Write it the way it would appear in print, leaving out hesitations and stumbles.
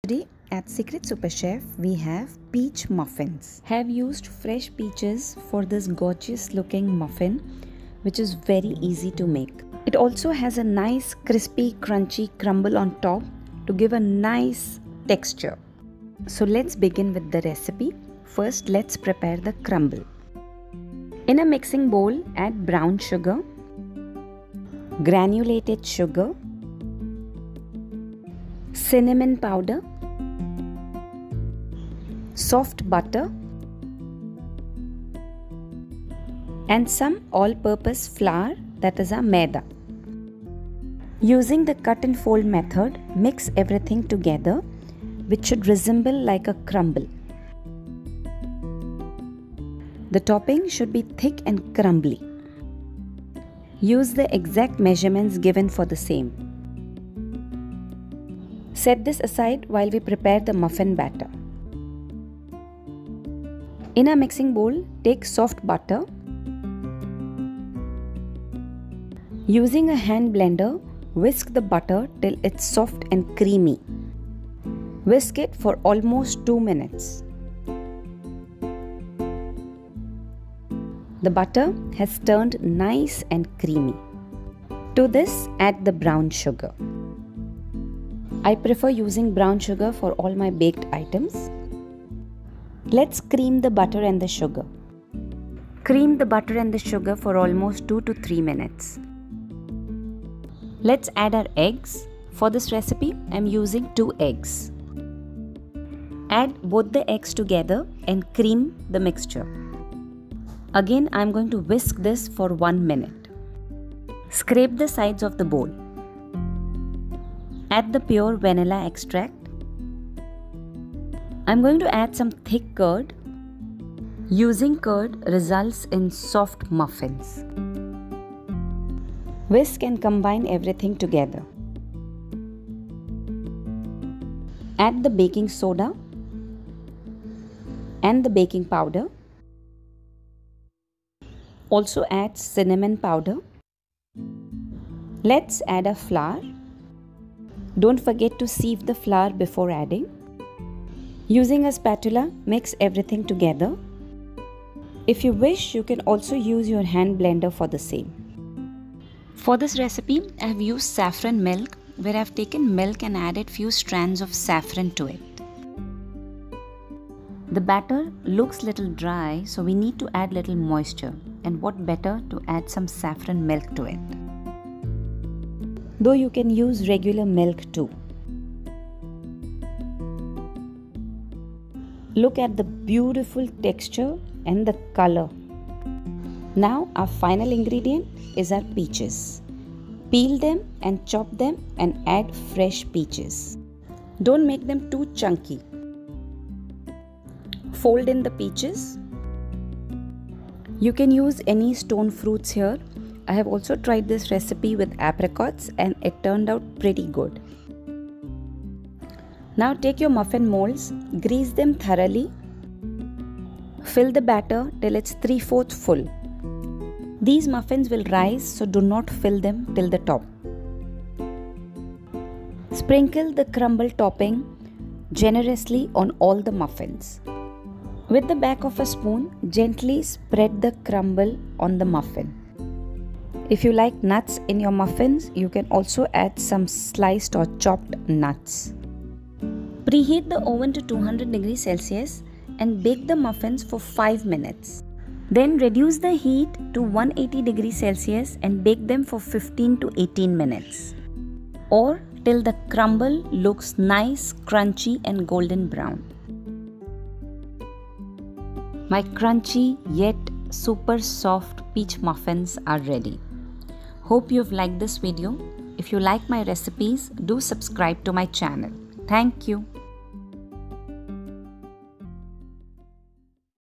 Today at Secret Super Chef we have peach muffins. Have used fresh peaches for this gorgeous looking muffin, which is very easy to make. It also has a nice crispy crunchy crumble on top to give a nice texture. So let's begin with the recipe. First let's prepare the crumble. In a mixing bowl add brown sugar, granulated sugar, cinnamon powder, soft butter and some all-purpose flour, that is a maida. Using the cut and fold method, mix everything together, which should resemble like a crumble. The topping should be thick and crumbly. Use the exact measurements given for the same. Set this aside while we prepare the muffin batter. In a mixing bowl, take soft butter. Using a hand blender, whisk the butter till it's soft and creamy. Whisk it for almost 2 minutes. The butter has turned nice and creamy. To this, add the brown sugar. I prefer using brown sugar for all my baked items. Let's cream the butter and the sugar. Cream the butter and the sugar for almost 2 to 3 minutes. Let's add our eggs. For this recipe, I am using 2 eggs. Add both the eggs together and cream the mixture. Again, I am going to whisk this for 1 minute. Scrape the sides of the bowl. Add the pure vanilla extract. I am going to add some thick curd. Using curd results in soft muffins. Whisk and combine everything together. Add the baking soda and the baking powder. Also add cinnamon powder. Let's add a flour. Don't forget to sieve the flour before adding. Using a spatula, mix everything together. If you wish, you can also use your hand blender for the same. For this recipe, I have used saffron milk, where I have taken milk and added few strands of saffron to it. The batter looks little dry, so we need to add little moisture, and what better to add some saffron milk to it. Though you can use regular milk too. Look at the beautiful texture and the color. Now our final ingredient is our peaches. Peel them and chop them and add fresh peaches. Don't make them too chunky. Fold in the peaches. You can use any stone fruits here. I have also tried this recipe with apricots and it turned out pretty good. Now take your muffin molds, grease them thoroughly. Fill the batter till it's 3/4 full. These muffins will rise, so do not fill them till the top. Sprinkle the crumble topping generously on all the muffins. With the back of a spoon, gently spread the crumble on the muffin. If you like nuts in your muffins, you can also add some sliced or chopped nuts. Preheat the oven to 200 degrees Celsius and bake the muffins for 5 minutes. Then reduce the heat to 180 degrees Celsius and bake them for 15 to 18 minutes. Or till the crumble looks nice, crunchy and golden brown. My crunchy yet super soft peach muffins are ready. Hope you've liked this video. If you like my recipes, do subscribe to my channel. Thank you.